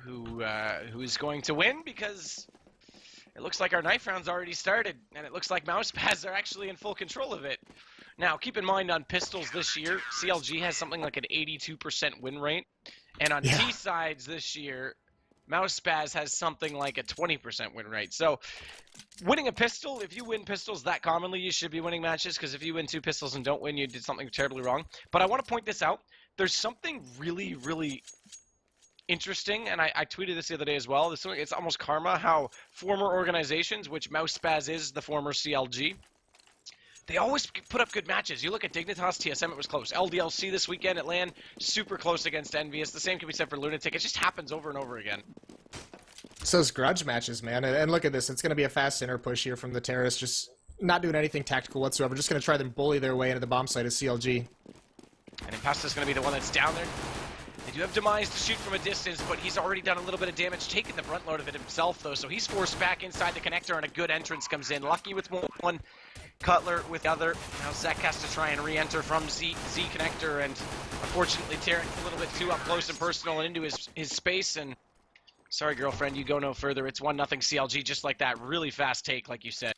who is going to win, because it looks like our knife round's already started, and it looks like mouseSpaz are actually in full control of it. Now, keep in mind, on pistols this year, CLG has something like an 82% win rate, and on T-sides this year, mouseSpaz has something like a 20% win rate. So, winning a pistol, if you win pistols that commonly, you should be winning matches, because if you win 2 pistols and don't win, you did something terribly wrong. But I want to point this out. There's something really, really interesting, and I tweeted this the other day as well. It's almost karma how former organizations, which mouseSpaz is the former CLG, they always put up good matches. You look at Dignitas, TSM, it was close. LDLC this weekend at LAN, super close against Envious. The same can be said for Lunatic. It just happens over and over again. It's those grudge matches, man. And look at this. It's going to be a fast center push here from the terrorists, just not doing anything tactical whatsoever. Just going to try to bully their way into the bomb site of CLG. And Impasta's going to be the one that's down there. They do have Demise to shoot from a distance, but he's already done a little bit of damage, taking the front load of it himself, though. So he's forced back inside the connector, and a good entrance comes in. Lucky with one, Cutler with the other. Now Zek has to try and re-enter from Z connector, and unfortunately Tarek a little bit too up close and personal and into his space, and sorry, girlfriend, you go no further. It's 1-0 CLG, just like that. Really fast take, like you said.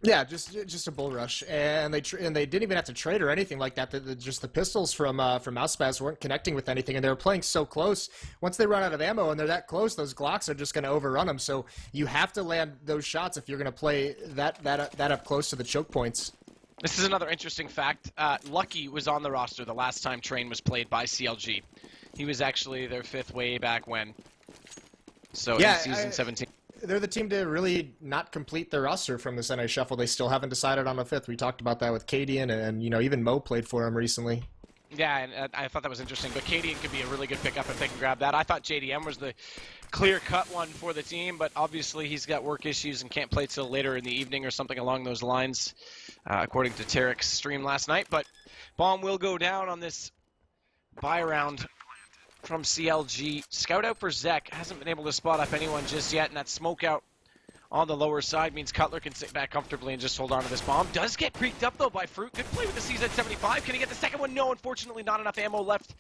Yeah, just a bull rush, and they didn't even have to trade or anything like that. Just the pistols from mouseSpaz weren't connecting with anything, and they were playing so close. Once they run out of ammo and they're that close, those Glocks are just going to overrun them. So you have to land those shots if you're going to play that up close to the choke points. This is another interesting fact. Lucky was on the roster the last time Train was played by CLG. He was actually their 5th way back when. So in season 17. They're the team to really not complete their roster from this NA Shuffle. They still haven't decided on a 5th. We talked about that with Cadian, and even Mo played for him recently. Yeah, and I thought that was interesting. But Cadian could be a really good pickup if they can grab that. I thought JDM was the clear-cut one for the team, but obviously he's got work issues and can't play till later in the evening or something along those lines, according to Tarek's stream last night. But bomb will go down on this buy round from CLG. Scout out for Zek. Hasn't been able to spot up anyone just yet, and that smoke out on the lower side means Cutler can sit back comfortably and just hold on to this bomb. Does get creeked up, though, by Fruit. Good play with the CZ-75. Can he get the second one? No, unfortunately, not enough ammo left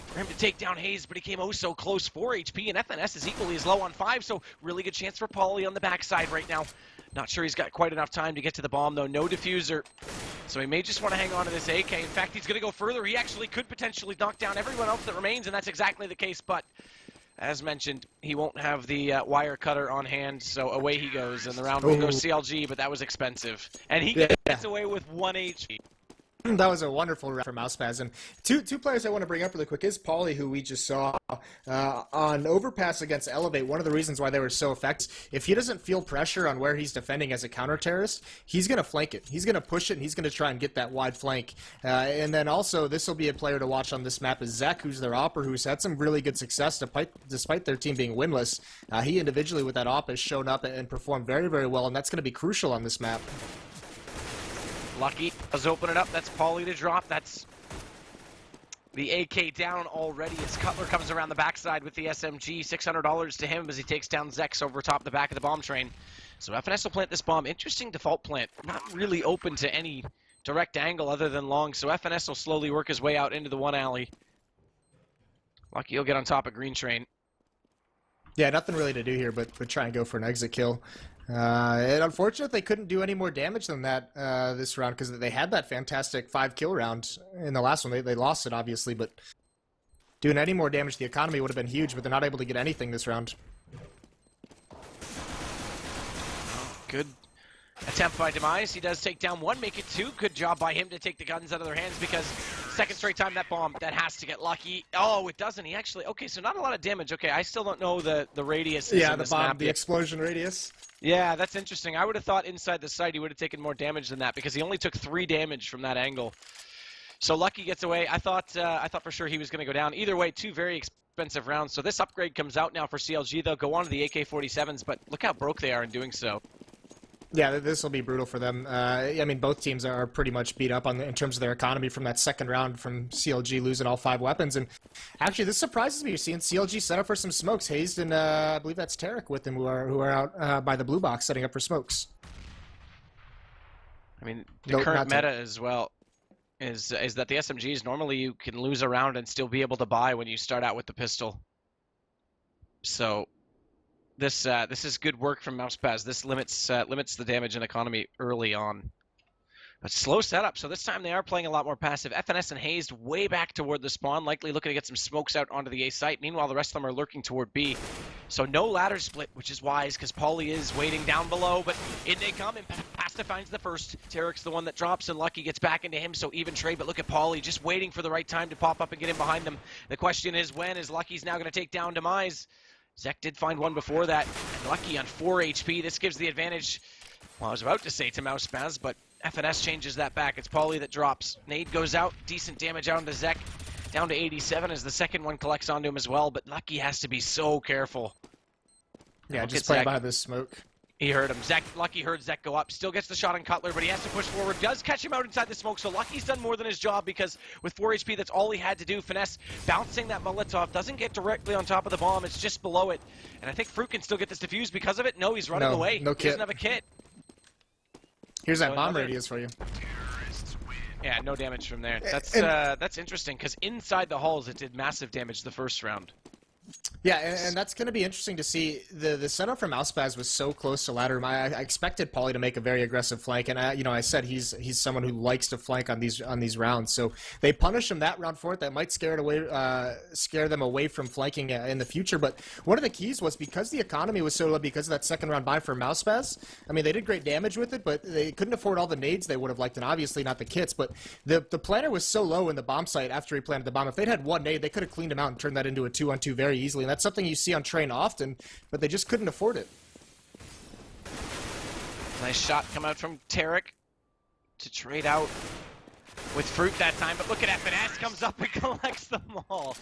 for him to take down Hayes, but he came oh so close. 4 HP, and FNS is equally as low on 5, so really good chance for Pauly on the backside right now. Not sure he's got quite enough time to get to the bomb, though. No diffuser. So he may just want to hang on to this AK. In fact, he's going to go further. He actually could potentially knock down everyone else that remains, and that's exactly the case. But as mentioned, he won't have the wire cutter on hand, so away he goes. And the round will go CLG, but that was expensive. And he gets away with 1 HP. That was a wonderful round for mouseSpaz. And two players I want to bring up really quick is Pauly, who we just saw on overpass against Elevate. One of the reasons why they were so effective, if he doesn't feel pressure on where he's defending as a counter-terrorist, he's going to flank it. He's going to push it, and he's going to try and get that wide flank. And then also, this will be a player to watch on this map is Zek, who's their opper, who's had some really good success despite their team being winless. He individually with that op has shown up and performed very, very well, and that's going to be crucial on this map. Lucky does open it up. That's Pauly to drop. That's the AK down already as Cutler comes around the backside with the SMG. $600 to him as he takes down Zex over top the back of the bomb train. So FNS will plant this bomb. Interesting default plant. Not really open to any direct angle other than long. So FNS will slowly work his way out into the one alley. Lucky he'll get on top of green train. Yeah, nothing really to do here but try and go for an exit kill. And unfortunate they couldn't do any more damage than that this round because they had that fantastic 5-kill round in the last one. They lost it, obviously, but doing any more damage to the economy would have been huge, but they're not able to get anything this round. Good attempt by Demise. He does take down 1, make it 2. Good job by him to take the guns out of their hands because second straight time that bomb, that has to get Lucky. Oh, it doesn't. He actually, okay, so not a lot of damage. Okay, I still don't know the radius. Yeah, the bomb, the explosion radius. Yeah, that's interesting. I would have thought inside the site he would have taken more damage than that because he only took 3 damage from that angle. So Lucky gets away. I thought for sure he was going to go down. Either way, 2 very expensive rounds. So this upgrade comes out now for CLG. They'll go on to the AK-47s, but look how broke they are in doing so. Yeah, this will be brutal for them. I mean, both teams are pretty much beat up in terms of their economy from that second round from CLG losing all 5 weapons. And actually, this surprises me. You're seeing CLG set up for some smokes. Hazed and I believe that's Tarek with them who are out by the blue box setting up for smokes. I mean, the current meta as well is that the SMGs, normally you can lose a round and still be able to buy when you start out with the pistol. So this is good work from mouseSpaz. This limits the damage and economy early on. But slow setup, so this time they are playing a lot more passive. FNS and Hazed way back toward the spawn, likely looking to get some smokes out onto the A site. Meanwhile, the rest of them are lurking toward B. So no ladder split, which is wise, because Pauly is waiting down below, but in they come, and Pasta finds the first. Tarek's the one that drops, and Lucky gets back into him, so even trade, but look at Pauly, just waiting for the right time to pop up and get in behind them. The question is, when is Lucky's now going to take down Demise? Zek did find one before that, and Lucky on 4 HP. This gives the advantage, well, I was about to say to mouseSpaz, but FNS changes that back. It's Pauly that drops. Nade goes out. Decent damage out into Zek. Down to 87 as the second one collects onto him as well. But Lucky has to be so careful. Yeah, just playing behind this smoke. He heard him. Lucky heard Zek go up. Still gets the shot on Cutler, but he has to push forward. Does catch him out inside the smoke. So Lucky's done more than his job because with 4 HP, that's all he had to do. Finesse bouncing that Molotov. Doesn't get directly on top of the bomb. It's just below it. And I think Fruit can still get this defused because of it. No, he's running away. No kit. He doesn't have a kit. Here's that bomb radius for you. Yeah, no damage from there. That's interesting, because inside the halls it did massive damage the first round. Yeah, and that's going to be interesting to see. The setup from mouseSpaz was so close to ladder. I expected Pauly to make a very aggressive flank, and I said he's someone who likes to flank on these rounds. So they punish him that round for it. That might scare them away from flanking in the future. But one of the keys was because the economy was so low because of that second round buy for mouseSpaz. I mean, they did great damage with it, but they couldn't afford all the nades they would have liked, and obviously not the kits. But the planter was so low in the bomb site after he planted the bomb. If they'd had one nade, they could have cleaned him out and turned that into a 2-on-2 very easily. And that's something you see on train often, but they just couldn't afford it. Nice shot come out from Tarek to trade out with Fruit that time, but look at FNS comes up and collects them all.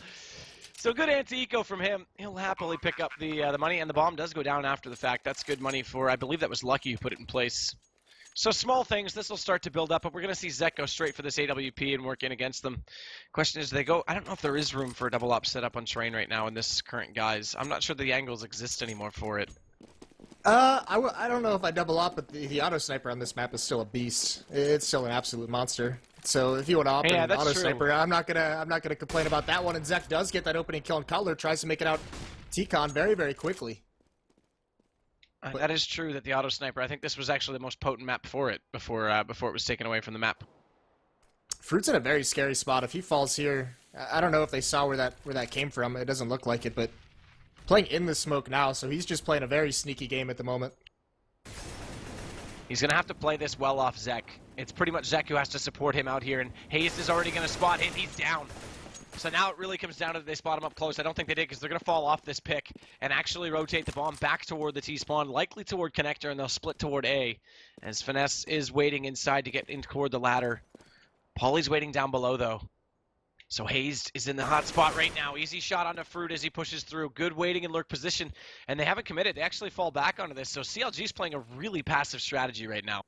So good anti-eco from him. He'll happily pick up the money, and the bomb does go down after the fact. That's good money for, I believe that was Lucky who put it in place. So small things, this will start to build up, but we're going to see Zek go straight for this AWP and work in against them. Question is, do they go? I don't know if there is room for a double op set up on terrain right now in this current guise. I'm not sure the angles exist anymore for it. I don't know if I double up, but the auto sniper on this map is still a beast. It's still an absolute monster. So if you want to opt an auto sniper, I'm not gonna complain about that one. And Zek does get that opening kill, and Cutler tries to make it out T-Con very, very quickly. That is true that the auto sniper, I think this was actually the most potent map for it before it was taken away from the map. Fruit's in a very scary spot. If he falls here, I don't know if they saw where that came from. It doesn't look like it, but playing in the smoke now, so he's just playing a very sneaky game at the moment. He's going to have to play this well off Zek. It's pretty much Zek who has to support him out here, and Hayes is already going to spot him. He's down. So now it really comes down to they spot him up close. I don't think they did because they're going to fall off this pick and actually rotate the bomb back toward the T-spawn, likely toward connector, and they'll split toward A as Finesse is waiting inside to get in toward the ladder. Pauly's waiting down below, though. So Hayes is in the hot spot right now. Easy shot onto Fruit as he pushes through. Good waiting and lurk position, and they haven't committed. They actually fall back onto this. So CLG's playing a really passive strategy right now.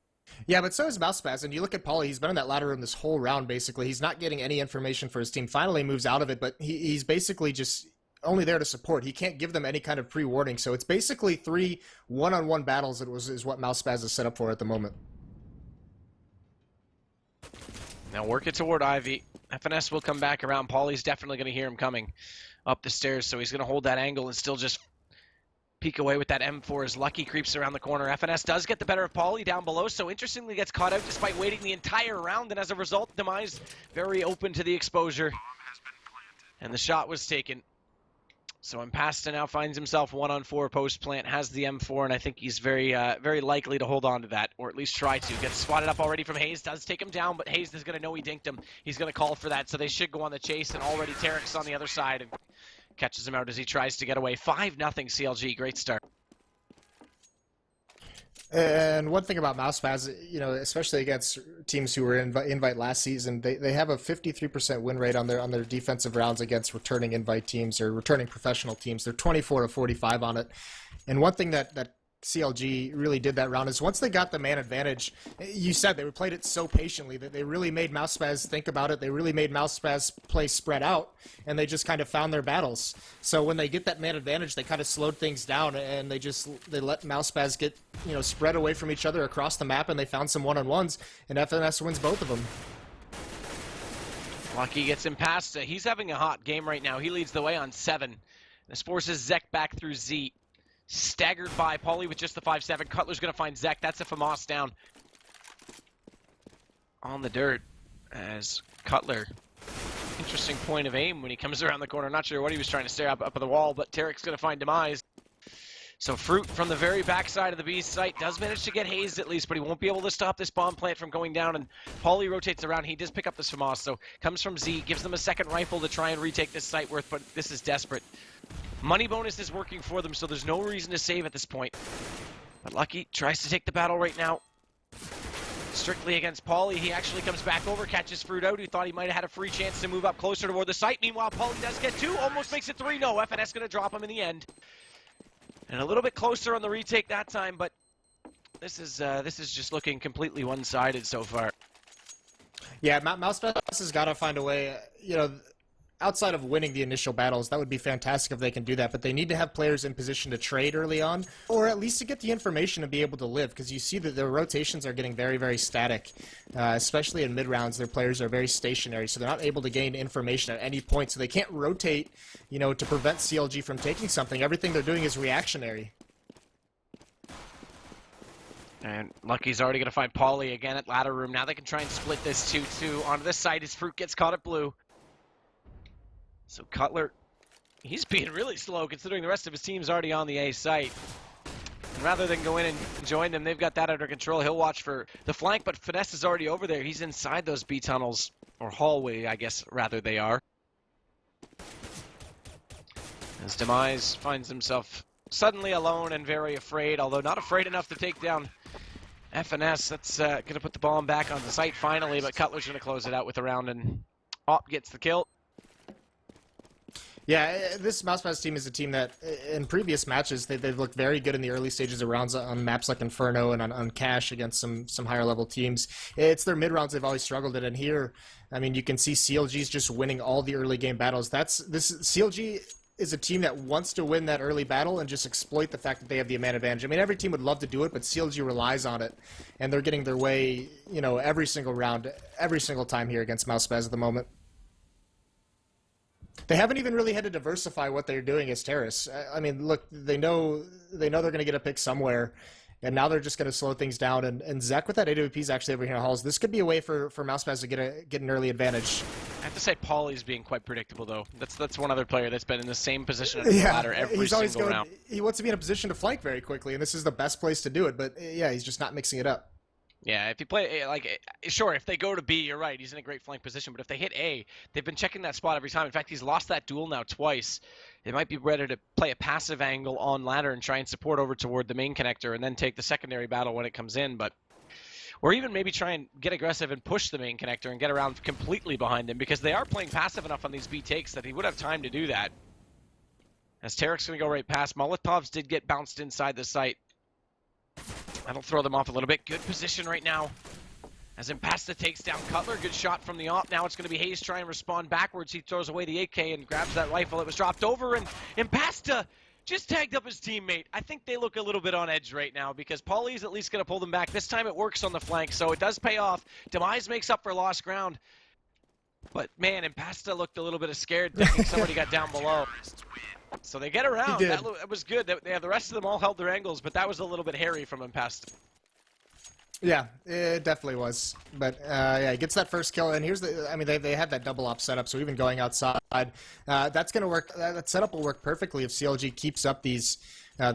Yeah, but so is mouseSpaz, and you look at Pauly, he's been in that ladder room this whole round, basically. He's not getting any information for his team. Finally moves out of it, but he's basically just only there to support. He can't give them any kind of pre-warning, so it's basically 3 one-on-one battles is what mouseSpaz is set up for at the moment. Now work it toward Ivy. FNS will come back around. Pauly's definitely going to hear him coming up the stairs, so he's going to hold that angle and still just peek away with that M4 as Lucky creeps around the corner. FNS does get the better of Pauly down below, so interestingly gets caught out despite waiting the entire round, and as a result, Demise very open to the exposure. And the shot was taken. So Impasta now finds himself 1-on-4 post-plant, has the M4, and I think he's very likely to hold on to that, or at least try to. Gets spotted up already from Hayes, does take him down, but Hayes is going to know he dinked him. He's going to call for that, so they should go on the chase, and already Tarek's on the other side and catches him out as he tries to get away. 5-0 CLG, great start. And one thing about mouseSpaz, especially against teams who were in invite last season, they have a 53% win rate on their defensive rounds against returning invite teams or returning professional teams. They're 24-45 on it. And one thing that CLG really did that round is once they got the man advantage, you said they played it so patiently that they really made mouseSpaz think about it. They really made mouseSpaz play spread out, and they just kind of found their battles. So when they get that man advantage, they kind of slowed things down, and they let mouseSpaz get spread away from each other across the map, and they found some one-on-ones, and FNS wins both of them. Lucky gets him past. He's having a hot game right now. He leads the way on 7. This forces Zek back through Z. Staggered by Pauly with just the 5-7. Cutler's going to find Zek. That's a FAMAS down on the dirt as Cutler. Interesting point of aim when he comes around the corner. Not sure what he was trying to stare up at the wall, but Tarek's going to find Demise. So Fruit from the very backside of the B's site does manage to get hazed at least, but he won't be able to stop this bomb plant from going down, and Pauly rotates around. He does pick up this FAMAS, so comes from Z, gives them a second rifle to try and retake this site worth, but this is desperate. Money bonus is working for them, so there's no reason to save at this point. But Lucky tries to take the battle right now. Strictly against Pauly. He actually comes back over, catches Fruit out, who thought he might have had a free chance to move up closer toward the site. Meanwhile, Pauly does get 2, almost makes it 3. No, FNS going to drop him in the end. And a little bit closer on the retake that time, but this is just looking completely one-sided so far. Yeah, mouseSpaz has got to find a way, outside of winning the initial battles. That would be fantastic if they can do that, but they need to have players in position to trade early on, or at least to get the information and be able to live, because you see that their rotations are getting very, very static, especially in mid-rounds. Their players are very stationary, so they're not able to gain information at any point, so they can't rotate, to prevent CLG from taking something. Everything they're doing is reactionary. And Lucky's already going to find Pauly again at ladder room. Now they can try and split this 2-2 onto this side as Fruit gets caught at blue. So Cutler, he's being really slow considering the rest of his team's already on the A site. And rather than go in and join them, they've got that under control. He'll watch for the flank, but Finesse is already over there. He's inside those B tunnels, or hallway, I guess, rather they are. As Demise finds himself suddenly alone and very afraid, although not afraid enough to take down FNS. That's going to put the bomb back on the site finally, but Cutler's going to close it out with a round, and Op gets the kill. Yeah, this mouseSpaz team is a team that, in previous matches, they've looked very good in the early stages of rounds on maps like Inferno and on Cash against some higher level teams. It's their mid rounds they've always struggled in, and here, I mean, you can see CLG's just winning all the early game battles. CLG is a team that wants to win that early battle and just exploit the fact that they have the man advantage. I mean, every team would love to do it, but CLG relies on it, and they're getting their way, every single round, every single time here against mouseSpaz at the moment. They haven't even really had to diversify what they're doing as terrorists. I mean, look, they know they're going to get a pick somewhere, and now they're just going to slow things down. And Zek with that AWP is actually over here in halls. This could be a way for mouseSpaz to get an early advantage. I have to say, Pauly's being quite predictable, though. That's one other player that's been in the same position as the ladder every single round. He wants to be in a position to flank very quickly, and this is the best place to do it. But yeah, he's just not mixing it up. Yeah, if you play, sure, if they go to B, you're right, he's in a great flank position, but if they hit A, they've been checking that spot every time. In fact, he's lost that duel now twice. They might be ready to play a passive angle on ladder and try and support over toward the main connector and then take the secondary battle when it comes in, or even maybe try and get aggressive and push the main connector and get around completely behind him, because they are playing passive enough on these B takes that he would have time to do that. As Tarek's going to go right past, Molotovs did get bounced inside the site. That'll throw them off a little bit. Good position right now. As Impasta takes down Cutler. Good shot from the op. Now it's going to be Hayes trying to respond backwards. He throws away the AK and grabs that rifle. It was dropped over, and Impasta just tagged up his teammate. I think they look a little bit on edge right now because Pauly's at least going to pull them back. This time it works on the flank, so it does pay off. Demise makes up for lost ground. But, man, Impasta looked a little bit scared thinking somebody got down below. So they get around. That was good. The rest of them all held their angles, but that was a little bit hairy from Impasta. Yeah, it definitely was. But yeah, he gets that first kill, and here's they had that double op setup, so even going outside, that's going to work. That setup will work perfectly if CLG keeps up these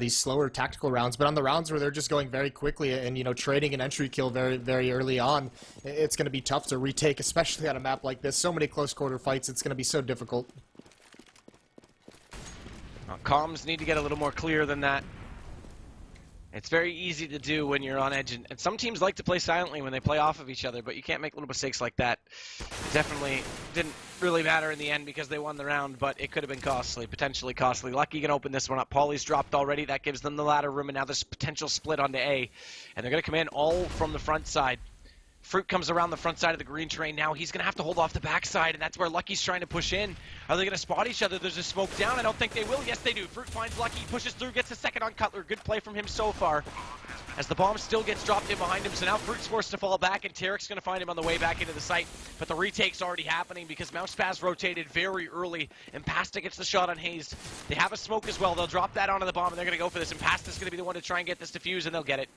slower tactical rounds. But on the rounds where they're just going very quickly and trading an entry kill very, very early on, it's going to be tough to retake, especially on a map like this. So many close quarter fights, it's going to be so difficult. Comms need to get a little more clear than that. It's very easy to do when you're on edge, and some teams like to play silently when they play off of each other, but you can't make little mistakes like that. It definitely didn't really matter in the end because they won the round, but it could have been costly, potentially costly. Lucky can open this one up. Pauly's dropped already. That gives them the ladder room, and now there's potential split onto A, and they're going to come in all from the front side. Fruit comes around the front side of the green terrain now. He's going to have to hold off the backside, and that's where Lucky's trying to push in. Are they going to spot each other? There's a smoke down. I don't think they will. Yes, they do. Fruit finds Lucky, pushes through, gets a second on Cutler. Good play from him so far. as the bomb still gets dropped in behind him. So now Fruit's forced to fall back, and Tarek's going to find him on the way back into the site. But the retake's already happening because mouseSpaz rotated very early, and Pasta gets the shot on Hazed. They have a smoke as well. They'll drop that onto the bomb, and they're going to go for this. And Pasta's going to be the one to try and get this defuse, and they'll get it.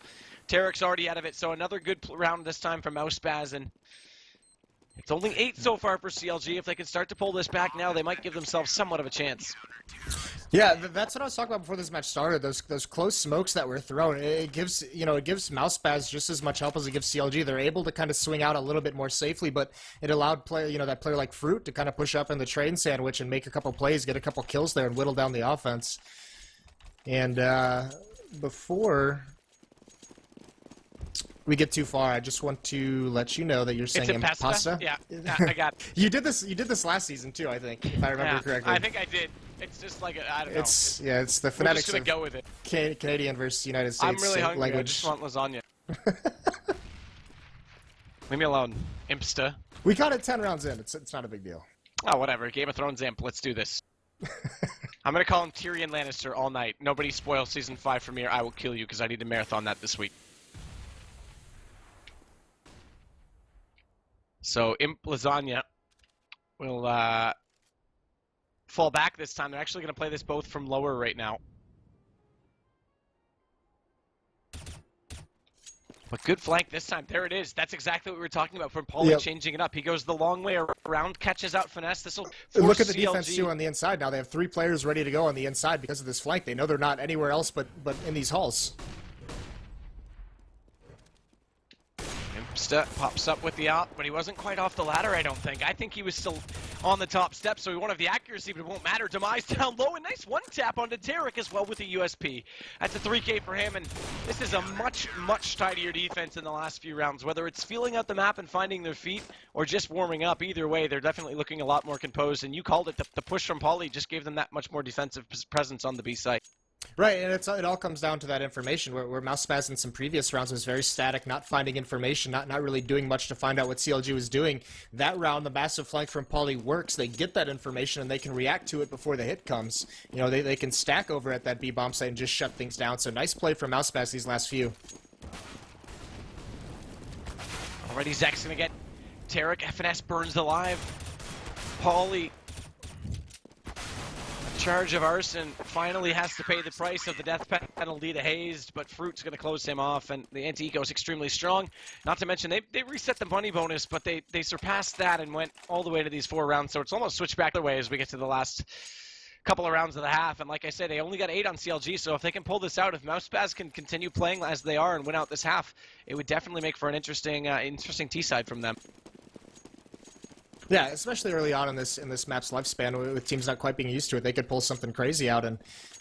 Tarek's already out of it, so another good round this time for mouseSpaz, and it's only 8 so far for CLG. If they can start to pull this back now, they might give themselves somewhat of a chance. Yeah, that's what I was talking about before this match started. Those close smokes that were thrown, it gives mouseSpaz just as much help as it gives CLG. They're able to kind of swing out a little bit more safely, but it allowed that player like Fruit to kind of push up in the train sandwich and make a couple plays, get a couple kills there, and whittle down the offense. And before we get too far, I just want to let you know that you're saying pasta. Yeah, I got it. You did this last season too, I think, if I remember correctly. I think I did. It's just like I don't know. It's the phonetics We're just gonna go with it. Canadian versus United States I'm really hungry. language. I just want lasagna. Leave me alone, Impsta. We got it 10 rounds in. It's not a big deal. Oh, whatever. Game of Thrones imp. Let's do this. I'm gonna call him Tyrion Lannister all night. Nobody spoil season 5 for me, or I will kill you because I need to marathon that this week. So Imp Lasagna will fall back this time. They're actually going to play this both from lower right now. But good flank this time. There it is. That's exactly what we were talking about from Paulie changing it up. He goes the long way around, catches out Finesse. This will force Look at the CLG. defense too on the inside. Now they have 3 players ready to go on the inside because of this flank. They know they're not anywhere else but in these halls. Step pops up with the out, but he wasn't quite off the ladder, I don't think. I think he was still on the top step, so he won't have the accuracy, but it won't matter. Demise down low, and nice one tap onto Tarek as well with the USP. That's a 3K for him, and this is a much, much tidier defense in the last few rounds. Whether it's feeling out the map and finding their feet, or just warming up, either way, they're definitely looking a lot more composed, and you called it, the push from Paulie just gave them that much more defensive presence on the B site. Right, and it all comes down to that information, where mouseSpaz in some previous rounds was very static, not finding information, not really doing much to find out what CLG was doing. That round, the massive flank from Paulie works. They get that information, and they can react to it before the hit comes. They can stack over at that B-bomb site and just shut things down. So nice play from mouseSpaz these last few. Already Zek's going to get Tarek. FNS burns alive. Paulie, charge of arson, finally has to pay the price of the death penalty to Hazed, but Fruit's going to close him off, and the anti-eco is extremely strong. Not to mention, they reset the money bonus, but they surpassed that and went all the way to these 4 rounds, so it's almost switched back the way as we get to the last couple of rounds of the half. And like I said, they only got 8 on CLG, so if they can pull this out, if mouseSpaz can continue playing as they are and win out this half, it would definitely make for an interesting T-side from them. Yeah, especially early on in this map's lifespan, with teams not quite being used to it, they could pull something crazy out. And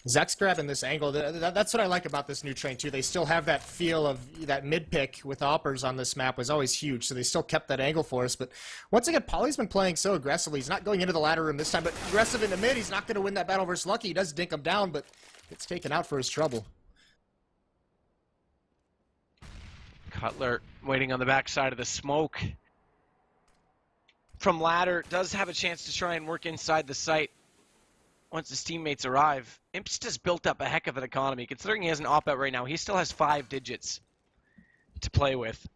Zek's grabbing this angle. That's what I like about this new train too. They still have that feel of that mid pick with Oppers on this map was always huge, so they still kept that angle for us. But once again, Paulie's been playing so aggressively. He's not going into the ladder room this time, but aggressive in the mid. He's not going to win that battle versus Lucky. He does dink him down, but gets taken out for his trouble. Cutler waiting on the backside of the smoke. From ladder, does have a chance to try and work inside the site once his teammates arrive. Imps has built up a heck of an economy. Considering he has an op-out right now, he still has 5 digits to play with.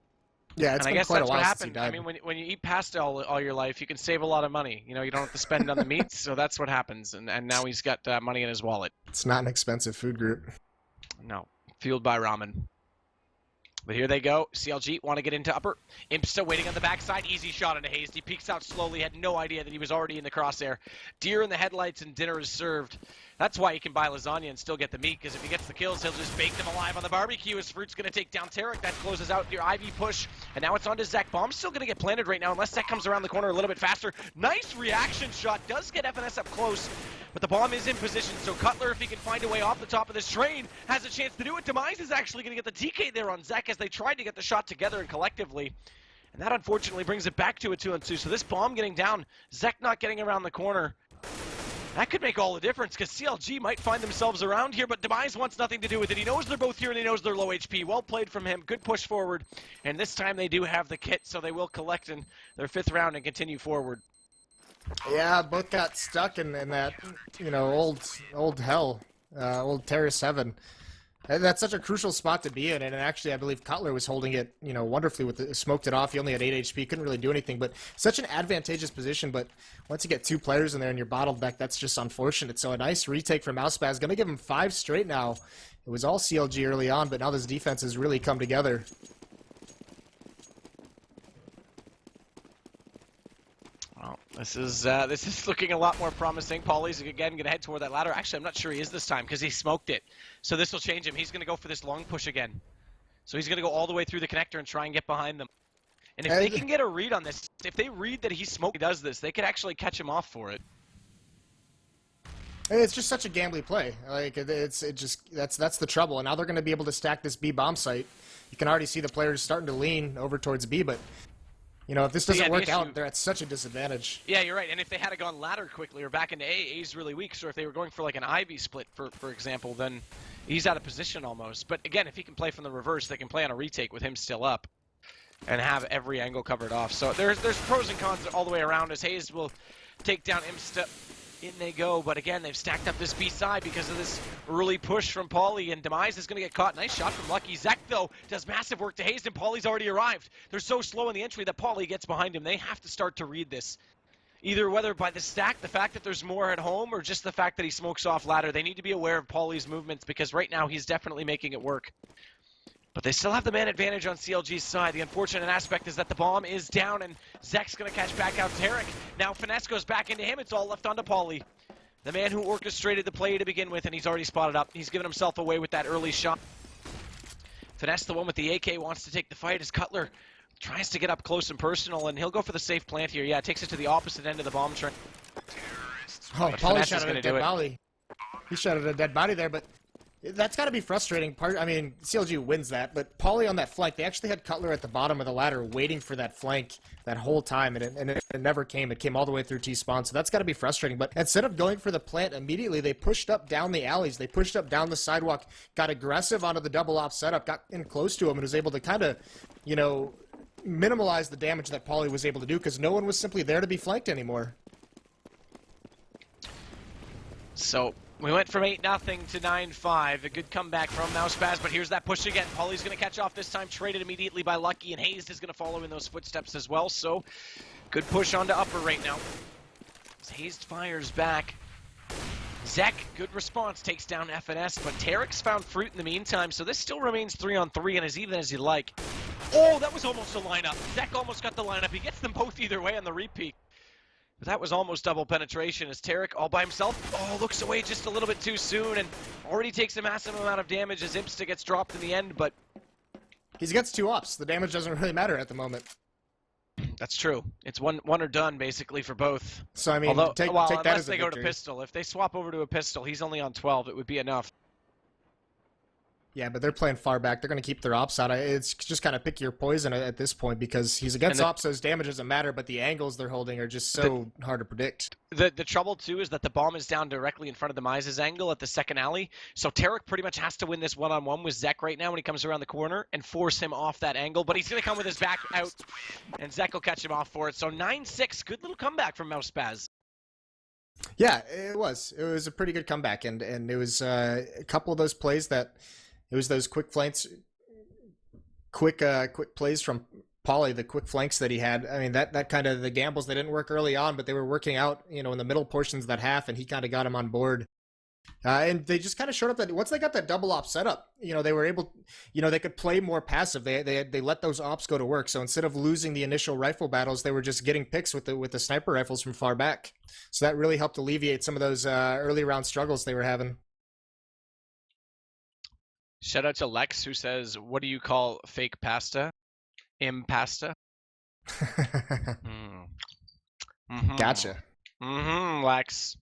Yeah, it's and been I guess quite that's a while what since he happened. died. I mean, when you eat pasta all your life, you can save a lot of money. You don't have to spend on the meats, so that's what happens. And now he's got money in his wallet. It's not an expensive food group. No, fueled by ramen. But here they go. CLG want to get into upper. Impsta waiting on the backside. Easy shot into Hazed. He peeks out slowly. Had no idea that he was already in the crosshair. Deer in the headlights and dinner is served. That's why he can buy lasagna and still get the meat, because if he gets the kills, he'll just bake them alive on the barbecue as Fruit's going to take down Tarek. That closes out your Ivy push. And now it's on to Zek. Bomb's still going to get planted right now unless Zek comes around the corner a little bit faster. Nice reaction shot. Does get FNS up close. But the bomb is in position, so Cutler, if he can find a way off the top of this train, has a chance to do it. Demise is actually going to get the TK there on Zek as they tried to get the shot together and collectively. And that unfortunately brings it back to a 2-on-2. So this bomb getting down, Zek not getting around the corner. That could make all the difference, because CLG might find themselves around here, but Demise wants nothing to do with it. He knows they're both here, and he knows they're low HP. Well played from him. Good push forward. And this time they do have the kit, so they will collect in their 5th round and continue forward. Yeah, both got stuck in that, old hell, old Terrace 7. And that's such a crucial spot to be in, and actually I believe Cutler was holding it, wonderfully with smoked it off. He only had 8 HP, couldn't really do anything, but such an advantageous position. But once you get 2 players in there and you're bottled back, that's just unfortunate. So a nice retake from mouseSpaz, going to give him 5 straight now. It was all CLG early on, but now this defense has really come together. Well, this is looking a lot more promising. Paulie's again going to head toward that ladder. Actually, I'm not sure he is this time because he smoked it. So this will change him. He's going to go for this long push again. So he's going to go all the way through the connector and try and get behind them. And if they can get a read on this, if they read that he smoked, does this, they could actually catch him off for it. It's just such a gambly play. Like that's the trouble. And now they're going to be able to stack this B bomb site. You can already see the players starting to lean over towards B, but if this doesn't work out, they're at such a disadvantage. Yeah, you're right. And if they had gone ladder quickly or back into A, A's really weak. So if they were going for like an Ivy split, for example, then he's out of position almost. But again, if he can play from the reverse, they can play on a retake with him still up and have every angle covered off. So there's pros and cons all the way around as Hayes will take down Imsta. In they go, but again, they've stacked up this B side because of this early push from Paulie, and Demise is going to get caught. Nice shot from Lucky. Zek, though, does massive work to Hayes, and Paulie's already arrived. They're so slow in the entry that Paulie gets behind him. They have to start to read this. Either whether by the stack, the fact that there's more at home, or just the fact that he smokes off ladder. They need to be aware of Paulie's movements because right now he's definitely making it work. But they still have the man advantage on CLG's side. The unfortunate aspect is that the bomb is down, and Zek's going to catch back out Tarek. Now Finesse goes back into him. It's all left onto Paulie, the man who orchestrated the play to begin with, and he's already spotted up. He's given himself away with that early shot. Finesse, the one with the AK, wants to take the fight as Cutler tries to get up close and personal, and he'll go for the safe plant here. Yeah, takes it to the opposite end of the bomb train. Oh, Paulie shot at a dead body. He shot at a dead body there, but that's got to be frustrating. CLG wins that, but Paulie on that flank, they actually had Cutler at the bottom of the ladder waiting for that flank that whole time, and it never came. It came all the way through T-spawn, so that's got to be frustrating. But instead of going for the plant immediately, they pushed up down the alleys. They pushed up down the sidewalk, got aggressive onto the double op setup, got in close to him, and was able to kind of, minimize the damage that Paulie was able to do because no one was simply there to be flanked anymore. So we went from 8-0 to 9-5. A good comeback from mouseSpaz, but here's that push again. Paulie's going to catch off this time, traded immediately by Lucky, and Hayes is going to follow in those footsteps as well. So good push onto upper right now. As Hayes fires back. Zek, good response, takes down FNS, but Tarek's found fruit in the meantime, so this still remains 3-on-3 and as even as you like. Oh, that was almost a lineup. Zek almost got the lineup. He gets them both either way on the repeat. But that was almost double penetration as Tarek all by himself. Oh, looks away just a little bit too soon and already takes a massive amount of damage as Imsta gets dropped in the end, but he gets 2 ops. The damage doesn't really matter at the moment. That's true. It's one or done basically for both. So I mean, take that unless as a they go victory. to pistol. If they swap over to a pistol, he's only on 12. It would be enough. Yeah, but they're playing far back. They're going to keep their ops out. It's just kind of pick your poison at this point because he's against ops, so his damage doesn't matter, but the angles they're holding are just so hard to predict. The trouble, too, is that the bomb is down directly in front of the Mize's angle at the second alley, so Tarek pretty much has to win this one-on-one with Zek right now when he comes around the corner and force him off that angle, but he's going to come with his back out, and Zek will catch him off for it. So 9-6, good little comeback from mouseSpaz. Yeah, it was. It was a pretty good comeback, and it was a couple of those plays that... It was those quick flanks, quick plays from Paulie, the quick flanks that he had. I mean, that kind of the gambles, they didn't work early on, but they were working out, in the middle portions of that half, and he kind of got him on board. And they just kind of showed up that once they got that double op setup, they were able, they could play more passive. They let those ops go to work. So instead of losing the initial rifle battles, they were just getting picks with the sniper rifles from far back. So that really helped alleviate some of those early round struggles they were having. Shout out to Lex, who says, "What do you call fake pasta? Impasta." Gotcha. Lex.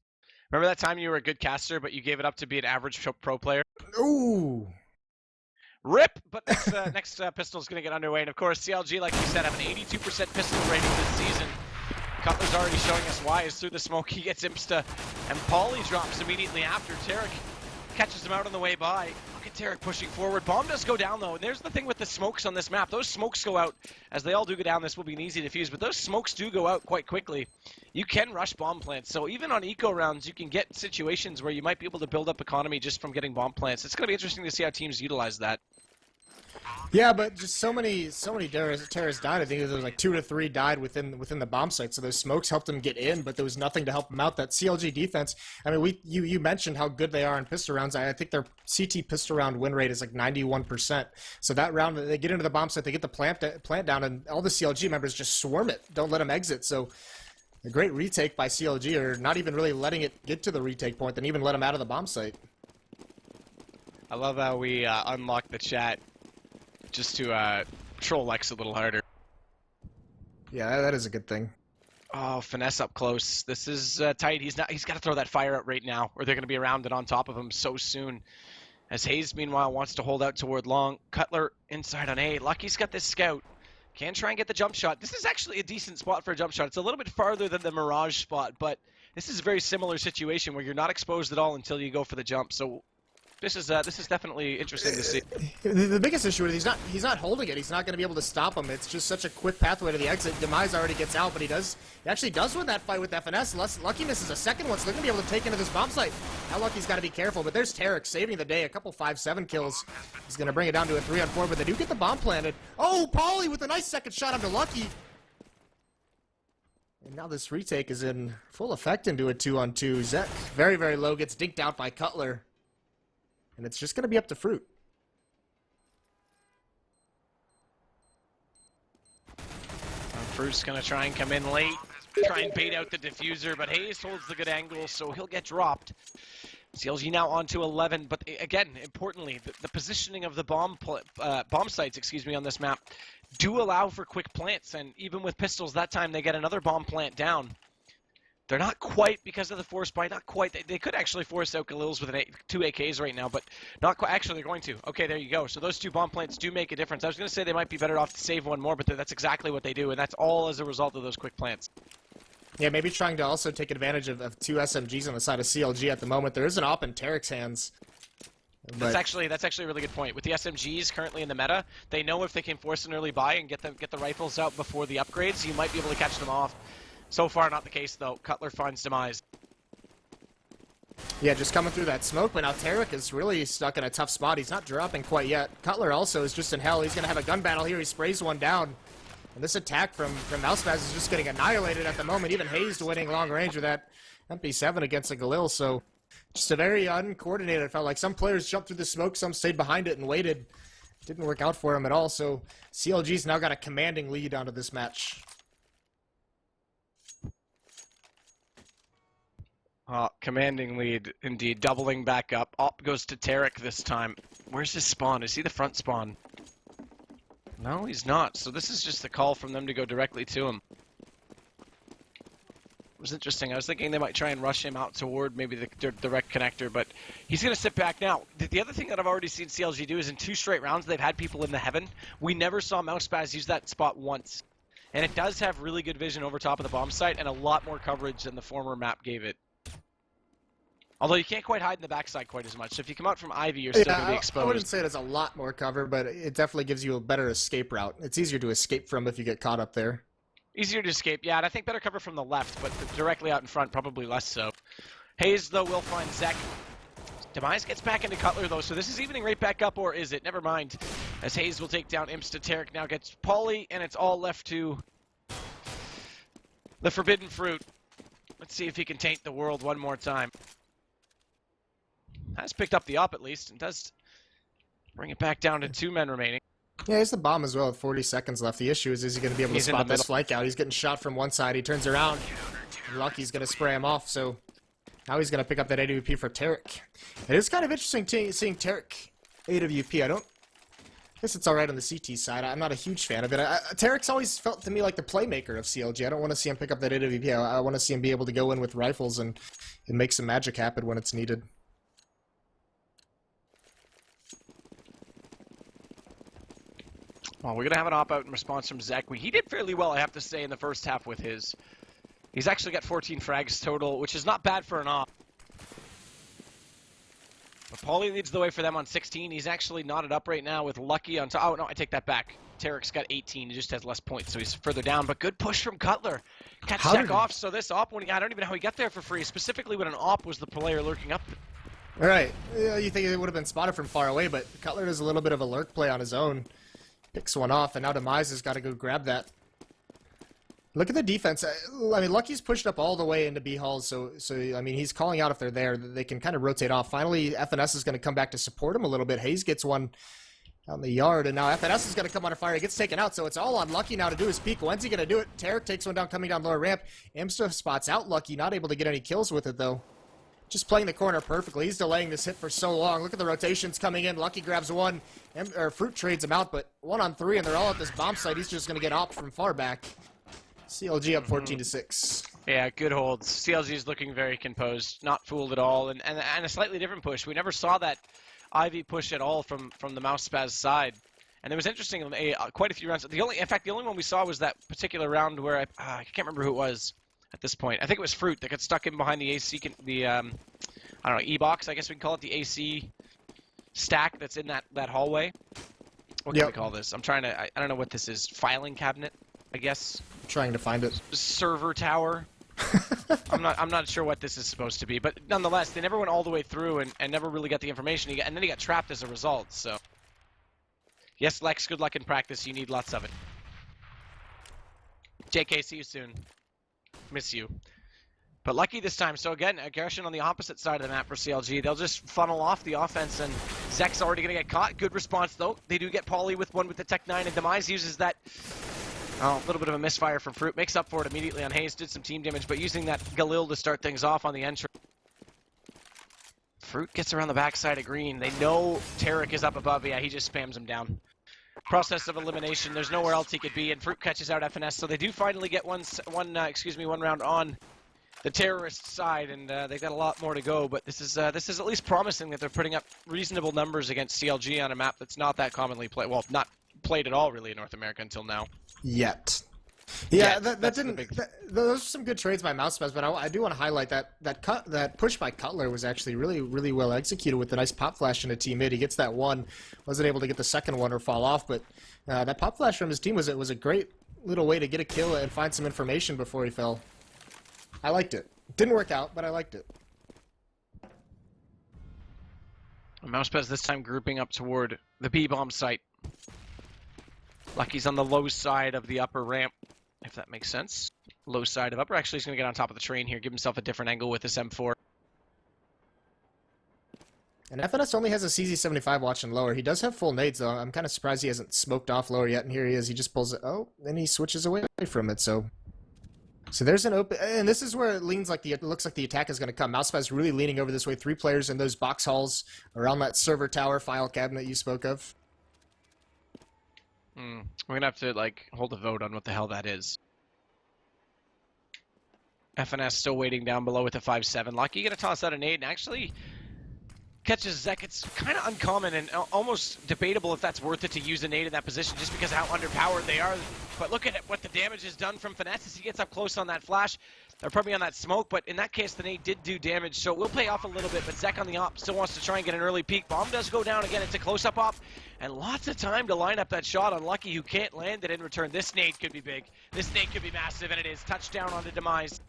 Remember that time you were a good caster, but you gave it up to be an average pro player? Ooh. Rip! But next pistol is going to get underway. And of course, CLG, like we said, have an 82% pistol rating this season. Cutler's already showing us why. Is through the smoke, he gets Imsta. And Paulie drops immediately after. Tarek Catches him out on the way by. Look at Tarek pushing forward. Bomb does go down, though. And there's the thing with the smokes on this map. Those smokes go out, as they all do go down. This will be an easy defuse, but those smokes do go out quite quickly. You can rush bomb plants. So even on eco rounds, you can get situations where you might be able to build up economy just from getting bomb plants. It's going to be interesting to see how teams utilize that. Yeah, but just so many terrorists died. I think there was like 2 to 3 died within the bomb site. So those smokes helped them get in, but there was nothing to help them out. That CLG defense. I mean, you mentioned how good they are in pistol rounds. I think their CT pistol round win rate is like 91%. So that round, they get into the bomb site, they get the plant down, and all the CLG members just swarm it. Don't let them exit. So a great retake by CLG, or not even really letting it get to the retake point, then even let them out of the bomb site. I love how we unlock the chat just to troll Lex a little harder. Yeah, that is a good thing. Oh, finesse up close. This is tight. He's got to throw that fire out right now, or they're going to be around and on top of him so soon. As Hayes, meanwhile, wants to hold out toward long. Cutler inside on A. Lucky's got this scout. Can try and get the jump shot. This is actually a decent spot for a jump shot. It's a little bit farther than the Mirage spot, but this is a very similar situation where you're not exposed at all until you go for the jump. So this is definitely interesting to see. The biggest issue is he's not holding it. He's not going to be able to stop him. It's just such a quick pathway to the exit. Demise already gets out, but he actually does win that fight with that finesse. Lucky misses a second one, so they're going to be able to take into this bomb site. Now Lucky's got to be careful, but there's Tarek saving the day. A couple 5-7 kills. He's going to bring it down to a 3-on-4, but they do get the bomb planted. Oh, Pauly with a nice second shot onto Lucky. And now this retake is in full effect into a 2-on-2. Zek, very, very low, gets dinked out by Cutler. And it's just going to be up to Fruit. Fruit's going to try and come in late, try and bait out the diffuser, but Hayes holds the good angle, so he'll get dropped. CLG now on to 11, but again, importantly, the positioning of the bomb sites, on this map do allow for quick plants, and even with pistols that time, they get another bomb plant down. They're not quite, because of the force buy, not quite. They could actually force out Galil's with 2 AKs right now, but not quite. Actually, they're going to. Okay, there you go. So those 2 bomb plants do make a difference. I was going to say they might be better off to save one more, but that's exactly what they do, and that's all as a result of those quick plants. Yeah, maybe trying to also take advantage of 2 SMGs on the side of CLG at the moment. There is an op in Tarek's hands. But that's actually a really good point. With the SMGs currently in the meta, they know if they can force an early buy and get the rifles out before the upgrades, you might be able to catch them off. So far, not the case, though. Cutler finds Demise. Yeah, just coming through that smoke, but now Tarek is really stuck in a tough spot. He's not dropping quite yet. Cutler also is just in hell. He's going to have a gun battle here. He sprays one down. And this attack from mouseSpaz is just getting annihilated at the moment. Even Hayes winning long range with that MP7 against a Galil. So just a very uncoordinated. It felt like some players jumped through the smoke, some stayed behind it and waited. Didn't work out for him at all. So CLG's now got a commanding lead onto this match. Commanding lead, indeed. Doubling back up. Op goes to Tarek this time. Where's his spawn? Is he the front spawn? No, he's not. So this is just a call from them to go directly to him. It was interesting. I was thinking they might try and rush him out toward maybe the direct connector, but he's going to sit back now. The other thing that I've already seen CLG do is in 2 straight rounds, they've had people in the heaven. We never saw mouseSpaz use that spot once. And it does have really good vision over top of the bomb site and a lot more coverage than the former map gave it. Although you can't quite hide in the backside quite as much. So if you come out from Ivy, you're still going to be exposed. I wouldn't say it has a lot more cover, but it definitely gives you a better escape route. It's easier to escape from if you get caught up there. Easier to escape, yeah, and I think better cover from the left, but directly out in front, probably less so. Hayes, though, will find Zek. Demise gets back into Cutler, though, so this is evening right back up, or is it? Never mind. As Hayes will take down Imps to Tarek, now gets Pauly, and it's all left to the Forbidden Fruit. Let's see if he can taint the world one more time. Has picked up the op at least, and does bring it back down to 2 men remaining. Yeah, he's the bomb as well with 40 seconds left. The issue is he going to be able to spot this flank out? He's getting shot from one side. He turns around. Lucky's going to spray him off, so now he's going to pick up that AWP for Tarek. It is kind of interesting seeing Tarek AWP. I guess it's all right on the CT side. I'm not a huge fan of it. Tarek's always felt to me like the playmaker of CLG. I don't want to see him pick up that AWP. I want to see him be able to go in with rifles and make some magic happen when it's needed. Well, we're going to have an op out in response from Zek. He did fairly well, I have to say, in the first half with his. He's actually got 14 frags total, which is not bad for an op. But Paulie leads the way for them on 16. He's actually knotted up right now with Lucky on top. Oh, no, I take that back. Tarek's got 18. He just has less points, so he's further down. But good push from Cutler. Catch Zek off. So this op, I don't even know how he got there for free. Specifically when an op was the player lurking up. All right. You think it would have been spotted from far away, but Cutler does a little bit of a lurk play on his own. Picks one off, and now Demise has got to go grab that. Look at the defense. I mean, Lucky's pushed up all the way into B halls, so I mean, he's calling out if they're there. They can kind of rotate off. Finally, FNS is going to come back to support him a little bit. Hayes gets one out in the yard, and now FNS is going to come under fire. He gets taken out, so it's all on Lucky now to do his peek. When's he going to do it? Tarek takes one down, coming down lower ramp. Imsta spots out Lucky, not able to get any kills with it, though. Just playing the corner perfectly. He's delaying this hit for so long. Look at the rotations coming in. Lucky grabs one, Fruit trades him out, but 1-on-3, and they're all at this bomb site. He's just going to get off from far back. CLG up 14-6. Yeah, good holds. CLG is looking very composed, not fooled at all, and a slightly different push. We never saw that Ivy push at all from the mouseSpaz side. And it was interesting, quite a few rounds. In fact, the only one we saw was that particular round where I can't remember who it was at this point. I think it was Fruit that got stuck in behind the AC, I don't know, E-box, I guess we can call it, the AC stack that's in that hallway. What can we call this? I don't know what this is. Filing cabinet, I guess. I'm trying to find it. Server tower. I'm not sure what this is supposed to be, but nonetheless, they never went all the way through and never really got the information. And then he got trapped as a result. So, yes, Lex, good luck in practice. You need lots of it. JK, see you soon. Miss you. But Lucky this time. So again, aggression on the opposite side of the map for CLG. They'll just funnel off the offense, and Zek's already going to get caught. Good response, though. They do get Paulie with one with the Tech 9, and Demise uses that. Oh, a little bit of a misfire from Fruit. Makes up for it immediately on Hayes. Did some team damage, but using that Galil to start things off on the entry. Fruit gets around the backside of Green. They know Tarek is up above. Yeah, he just spams him down. Process of elimination. There's nowhere else he could be, and Fruit catches out FNS. So they do finally get one round on the terrorist side, and they've got a lot more to go. But this is at least promising that they're putting up reasonable numbers against CLG on a map that's not that commonly played. Well, not played at all really in North America until now. Yet. Yeah, that didn't. Those are some good trades by mouseSpaz, but I do want to highlight that push by Cutler was actually really well executed with a nice pop flash into team mid. He gets that one, wasn't able to get the second one or fall off, but that pop flash from his team was a great little way to get a kill and find some information before he fell. I liked it. Didn't work out, but I liked it. mouseSpaz this time grouping up toward the B-bomb site. Lucky's on the low side of the upper ramp, if that makes sense. Low side of upper. Actually, he's going to get on top of the train here, give himself a different angle with this M4. And FNS only has a CZ75 watching lower. He does have full nades, though. I'm kind of surprised he hasn't smoked off lower yet, and here he is. He just pulls it. Oh, then he switches away from it, so there's an open, and this is where it leans like it looks like the attack is going to come. mouseSpaz really leaning over this way. 3 players in those box halls around that server tower file cabinet you spoke of. We're going to have to, hold a vote on what the hell that is. FNS still waiting down below with a 5-7. Lucky going to toss out an 8 and actually catches Zek. It's kind of uncommon and almost debatable if that's worth it to use a nade in that position just because of how underpowered they are. But look at what the damage is done from Finesse as he gets up close on that flash. They're probably on that smoke, but in that case, the nade did do damage, so it will pay off a little bit. But Zek on the op still wants to try and get an early peek. Bomb does go down again. It's a close-up op, and lots of time to line up that shot on Lucky, who can't land it in return. This nade could be big. This nade could be massive, and it is. Touchdown onto Demise.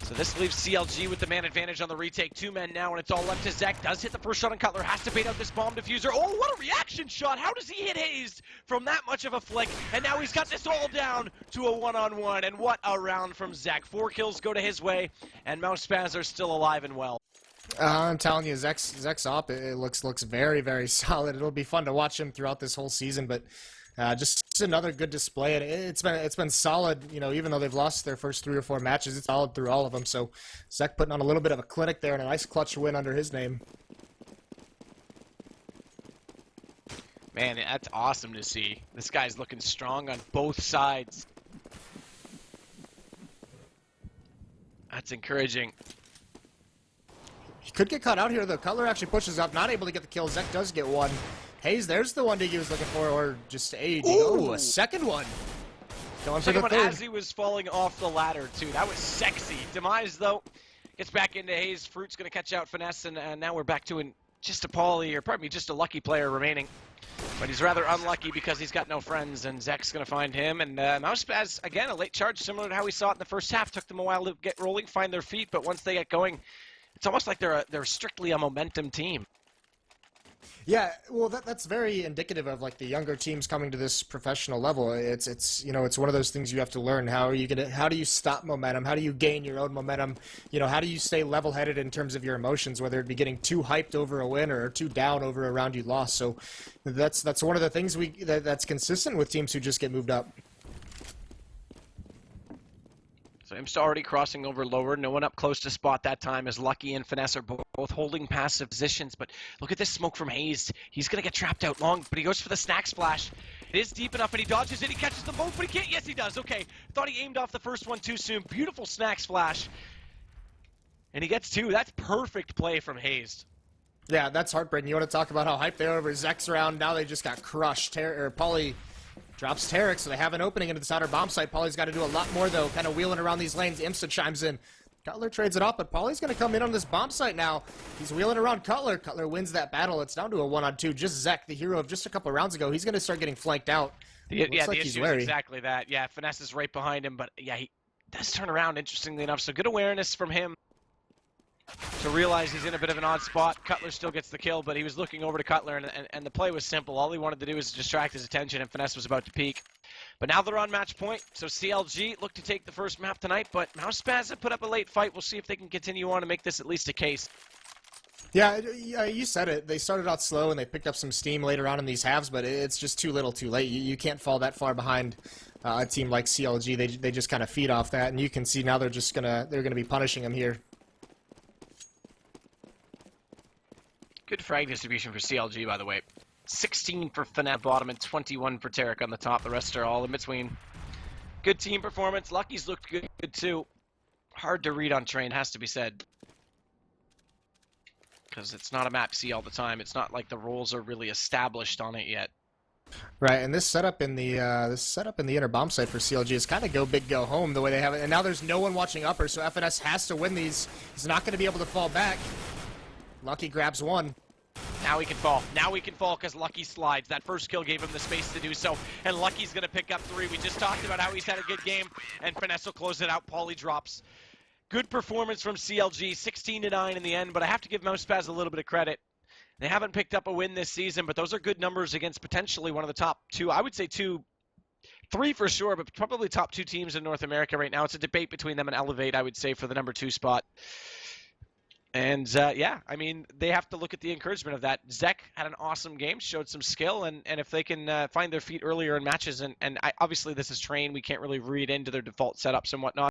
So this leaves CLG with the man advantage on the retake. 2 men now, and it's all left to Zek. Does hit the first shot on Cutler. Has to bait out this bomb diffuser. Oh, what a reaction shot. How does he hit Hayes from that much of a flick? And now he's got this all down to a 1-on-1. And what a round from Zek. 4 kills go to his way, and mouseSpaz are still alive and well. I'm telling you, Zek's op, it looks very solid. It'll be fun to watch him throughout this whole season, but just another good display, and it's been solid. You know, even though they've lost their first 3 or 4 matches, it's solid through all of them. So Zek putting on a little bit of a clinic there and a nice clutch win under his name. Man, that's awesome to see. This guy's looking strong on both sides. That's encouraging. He could get caught out here, though. Cutler actually pushes up, not able to get the kill. Zek does get one. Hayes, there's the one Diggy was looking for, or just aging. Oh, a second one. Going for the third. As he was falling off the ladder, too. That was sexy. Demise, though, Gets back into Hayes. Fruit's going to catch out Finesse, and now we're back to just a Pauly, or pardon me, just a Lucky player remaining. But he's rather unlucky because he's got no friends, and Zek's going to find him. And mouseSpaz, again, a late charge, similar to how we saw it in the first half. Took them a while to get rolling, find their feet, but once they get going, it's almost like they're strictly a momentum team. Yeah, well, that's very indicative of like the younger teams coming to this professional level. It's one of those things you have to learn. How do you stop momentum? How do you gain your own momentum? How do you stay level-headed in terms of your emotions, whether it be getting too hyped over a win or too down over a round you lost. So that's one of the things that's consistent with teams who just get moved up. So Imsta already crossing over lower. No one up close to spot that time, as Lucky and Finesse are both holding passive positions. But look at this smoke from Hayes. He's going to get trapped out long, but he goes for the snack splash. It is deep enough, and he dodges it. He catches them both, but he can't. Yes, he does. Okay. Thought he aimed off the first one too soon. Beautiful snack splash. And he gets two. That's perfect play from Hayes. Yeah, that's heartbreaking. You want to talk about how hyped they are over Zek's round. Now they just got crushed. Pauly drops Tarek, so they have an opening into this outer bomb site. Pauly's got to do a lot more, though, kind of wheeling around these lanes. Imsta chimes in. Cutler trades it off, but Pauly's going to come in on this bomb site now. He's wheeling around Cutler. Cutler wins that battle. It's down to a 1-on-2. Just Zek, the hero of just a couple rounds ago, he's going to start getting flanked out. The issue is exactly that. Yeah, Finesse is right behind him, but yeah, he does turn around, interestingly enough. So good awareness from him to realize he's in a bit of an odd spot. Cutler still gets the kill, but he was looking over to Cutler, and the play was simple. All he wanted to do was distract his attention, and Finesse was about to peek. But now they're on match point, so CLG look to take the first map tonight, but mouseSpaz have put up a late fight. We'll see if they can continue on and make this at least a case. Yeah, you said it. They started out slow, and they picked up some steam later on in these halves, but it's just too little too late. You can't fall that far behind a team like CLG. They just kind of feed off that, and you can see now they're gonna be punishing them here. Good frag distribution for CLG, by the way. 16 for Finesse bottom and 21 for Tarek on the top. The rest are all in between. Good team performance. Lucky's looked good too. Hard to read on Train, has to be said. Because it's not a map you see all the time. It's not like the roles are really established on it yet. Right, and this setup in the inner bomb site for CLG is kind of go big, go home the way they have it. And now there's no one watching upper, so FNS has to win these. He's not going to be able to fall back. Lucky grabs one. Now he can fall. Now he can fall because Lucky slides. That first kill gave him the space to do so. And Lucky's going to pick up 3. We just talked about how he's had a good game. And Finesse will close it out. Pauly drops. Good performance from CLG. 16-9 in the end. But I have to give mouseSpaz a little bit of credit. They haven't picked up a win this season, but those are good numbers against potentially one of the top 2. I would say 3 for sure, but probably top 2 teams in North America right now. It's a debate between them and Elevate, I would say, for the number 2 spot. And, yeah, I mean, they have to look at the encouragement of that. Zek had an awesome game, showed some skill, and if they can find their feet earlier in matches, and obviously this is Train, we can't really read into their default setups and whatnot.